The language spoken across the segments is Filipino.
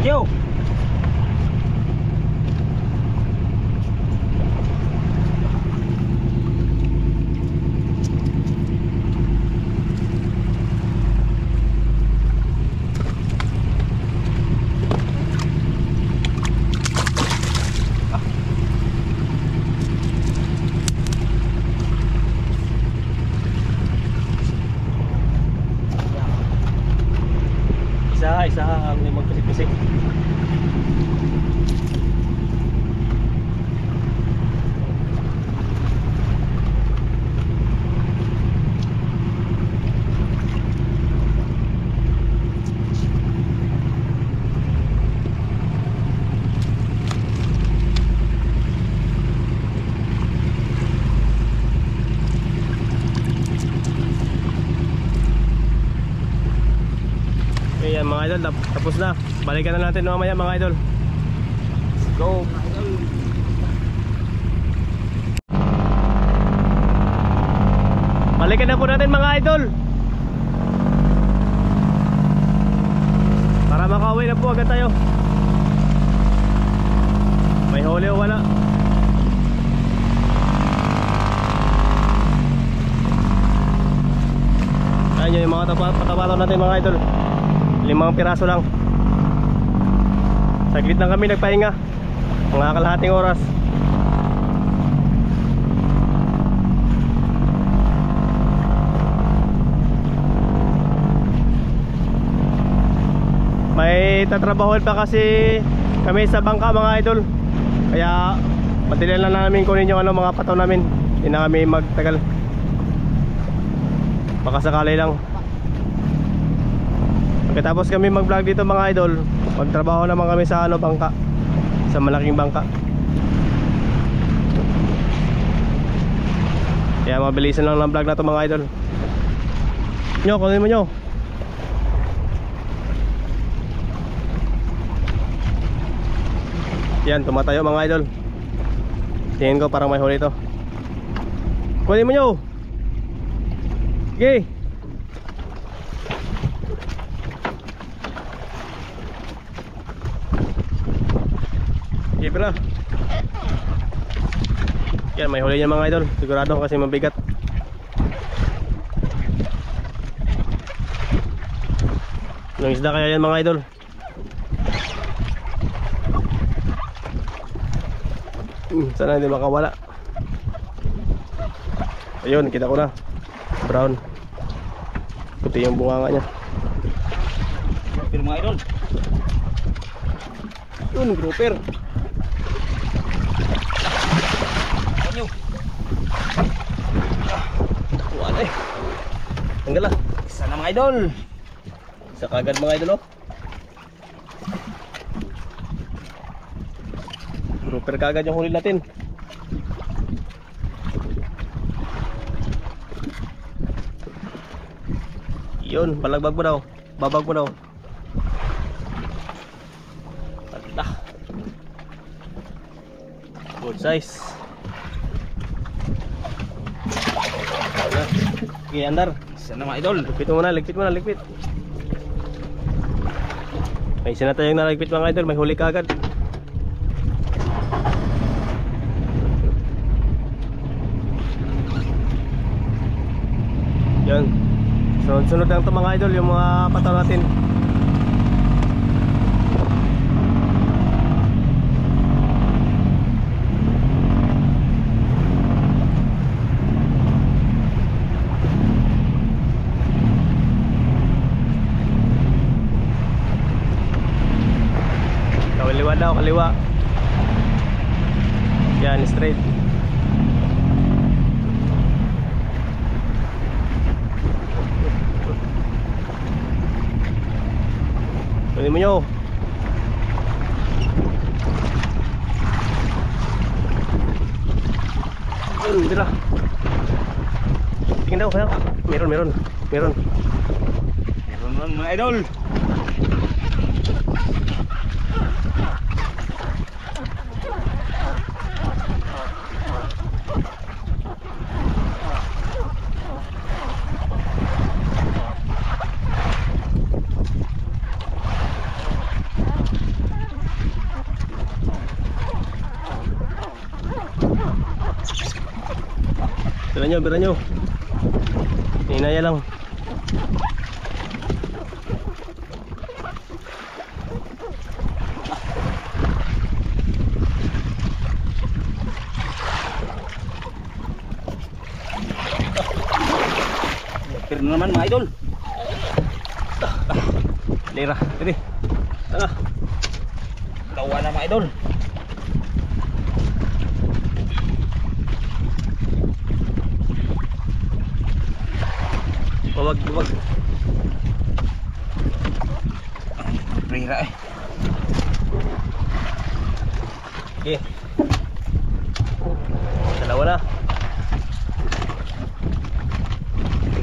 you. Isa ang magkasik-kasik. Ayan mga idol, tapos na. Balikan na natin mamaya mga idol. Let's go mga idol. Balikan na po natin mga idol, para makauwi na po agad tayo. May huli o wala? Ayan yung mga patabato natin mga idol. 5 piraso lang. Saglit lang kami nagpahinga, mga kalahating oras. May tatrabahoan pa kasi kami sa bangka mga idol, kaya madalian lang namin kunin yung mga pataw namin. Hindi na kami magtagal, baka sakali lang. Pagkatapos kami mag vlog dito mga idol, magtrabaho naman kami sa bangka, sa malaking bangka. Kaya mabilisan lang ng vlog na to mga idol. Nyo, kunin mo nyo. Yan, tumatayo mga idol. Tingin ko parang may huli to. Kunin mo nyo. Okay. Pira. Yan, may huli niya mga idol, sigurado kasi mabigat. Anong isda kaya yan mga idol? Sana hindi makawala. Ayun, kita ko na. Brown. Puti yung bunganga niya. Grouper mga idol. Yun, grouper. Tanggal lah. Isa na mga idol. Isa kagad mga idol oh. Grouper kagad yung huli natin. Yun, balagbag mo daw. Babag mo daw. Patah. Good size. Okay, andar. Sana mga idol. Ligpit mo muna, ligpit. May isa na tayong naligpit mga idol, may huli ka agad. Yan. Sunod-sunod lang ito mga idol, yung mga pataw natin. Kaliwa. Yan, straight. Pwede mo nyo. Ayun, dito na. Tingin daw, kaya. Meron mga idol. Bira nyo. Hinaya lang. Pero naman mga idol. Lira, tiri. Tara. Dawa na mga idol. Wag. Rira eh. Okay. Dalawa na.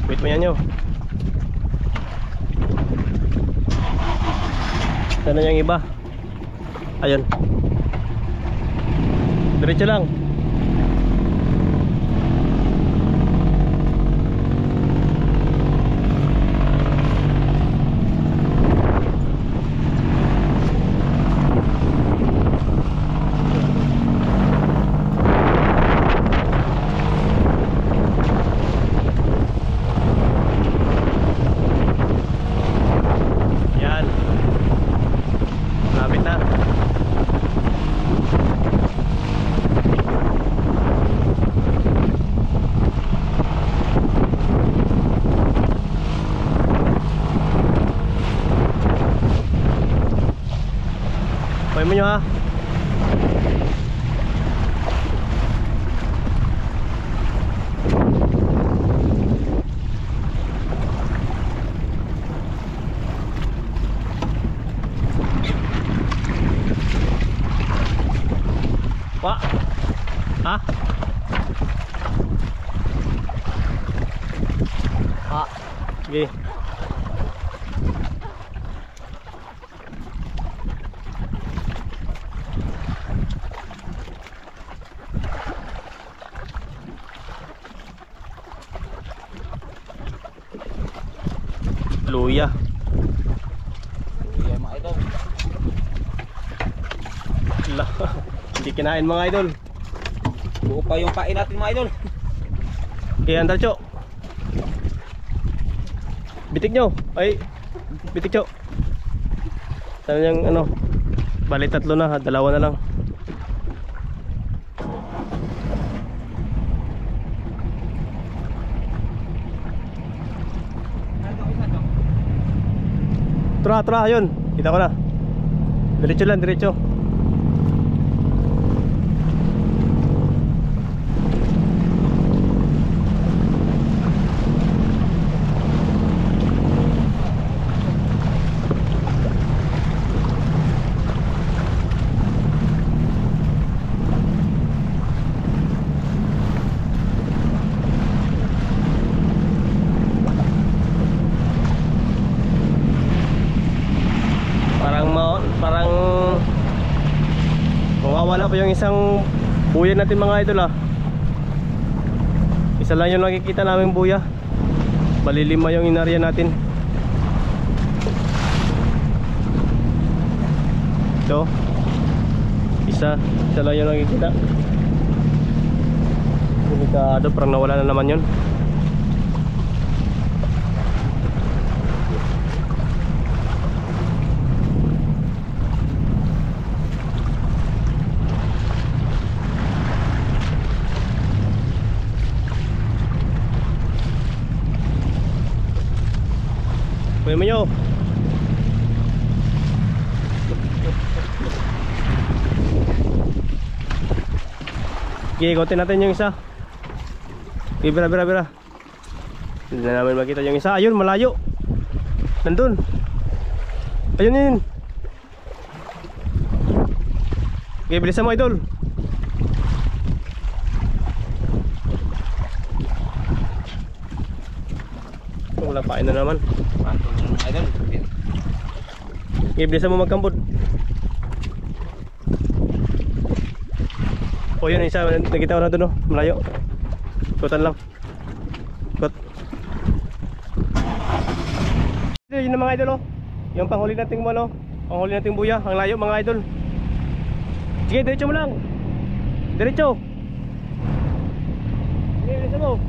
Wait mo yan nyo. Sana yung iba. Ayun. Diretso lang. Yan. Malapit na. Pwede mo nyo ha. Wah. Ha? Ha. Sige. Luya. Iya mga idol. La. Hindi kinain mga idol. Buo pa yung pain natin mga idol. Okay, andal Chok. Bitik nyo. Ay, bitik Chok. Sana niyang ano, bali tatlo na, dalawa na lang. Tra, yun. Kita ko na. Diretso lang, diretso. Parang mawawala pa yung isang buya natin mga idol ah. Isa lang yung nakikita namin buya. Bali 5 yung inarya natin. Ito isa lang yung nakikita. Delikado, parang nawala na naman yun. Pwede mo nyo. Okay, ikotin natin yung isa. Okay, bira. Hindi na namin makita yung isa. Ayun, malayo. Nandun. Ayun yun. Okay, bilisan mo idol. Wala pain na naman. Idol. Okay, bilisan mo magkambod. O yun, isa nakita ko na doon, malayo. Ikutan lang. Ikot. Yun na mga idol oh. Yung panghuli nating ano, panghuli nating buya. Ang layo mga idol. Sige, diretso mo lang. Diretso. Sige, bilisan mo.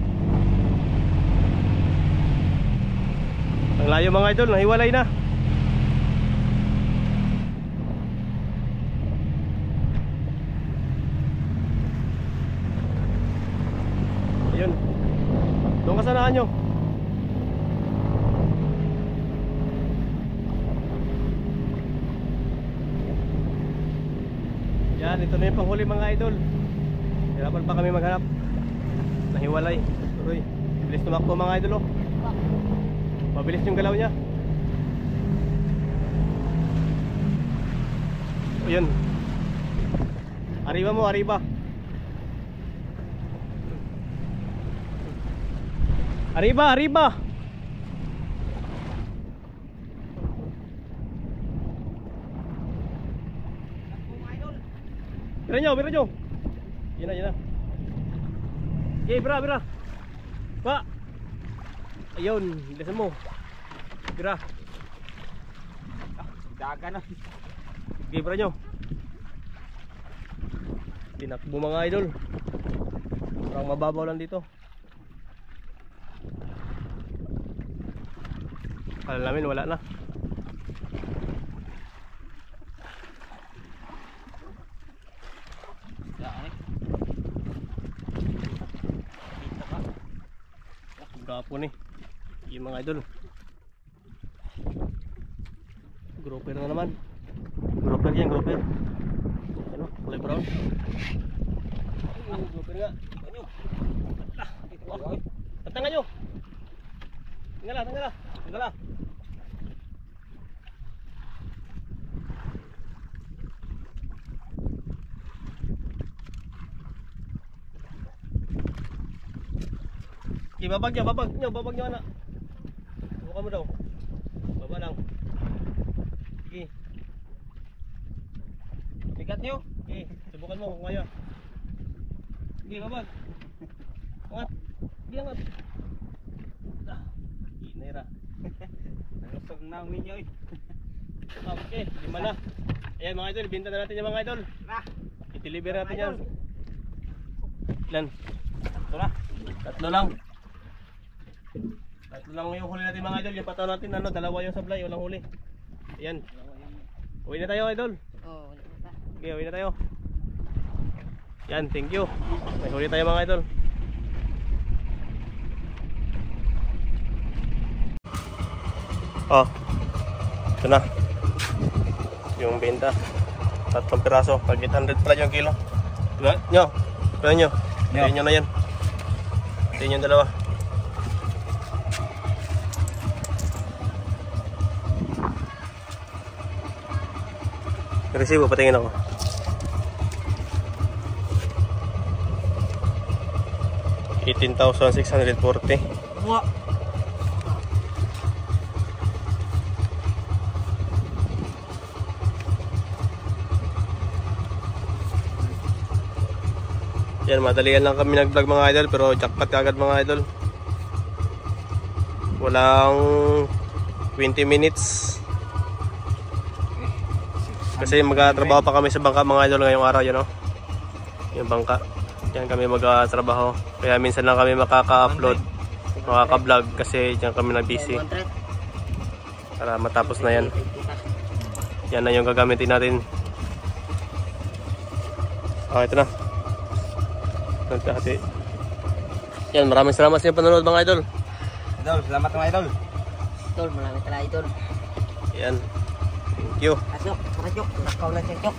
Ang layo mga idol, nahiwalay na. Ayun. Doon ka sanahan nyo. Yan, ito na yung panghuli mga idol. Hirapan pa kami maghanap. Nahiwalay. Tuloy. Bilis tumakbo mga idol oh. Mabilis yung galaw niya. Ayun. Arriba mo, arriba. Arriba, arriba. Bira nyo. Yan na. Okay, bira. Pa. Ayun, bilisan mo. Bira. Daga na. Okay, bira nyo. Tinakbo mga idol. Parang mababaw lang dito. Kala namin wala na. Gapon eh. Yung mga idol. Grouper na naman. Grouper yan, grouper. Ano? Kulay brown. Grouper nga. Ano? Tatangan nyo. Tingala. Okay, babag nyo anak. Subukan mo daw. Baba lang. Okay. Bigat nyo. Okay, subukan mo kung kaya. Okay, babag. Angat. Okay, angat. Inera. Nalusog na ang ninyo eh. Okay, lima na. Ayan mga idol, binta na natin yung mga idol. I-deliver natin yan. Ilan? Tatlo lang. Tatlo lang yung huli natin mga idol. Yung pataw natin, dalawa yung sablay, walang huli. Ayan. Uwi na tayo idol. Okay, uwi na tayo. Yan, thank you. May huli tayo mga idol. Oh, ito na yung benta. 3 piraso, pag 800 pala yung kilo. Diba? Nyo, Tingnan nyo na yan. Tingnan yung dalawa. Resibo, patingin ako. $18,640. Wah. Yan, madalian lang kami nag-vlog mga idol, pero jackpot agad mga idol. Walang 20 minutes. Kasi magtatrabaho pa kami sa bangka mga idol ngayong araw, yun o. Yung bangka. Yan kami magtatrabaho. Kaya minsan lang kami makaka-upload, makaka-vlog kasi diyan kami na-busy. Para matapos na yan. Yan na yung gagamitin natin. Okay, ito na. Hati. Yan, maraming salamat sa inyong panonood mga idol. Idol, salamat mga idol. Idol, maraming salamat idol. Yan. Thank you. Asok, nakaw lang siya.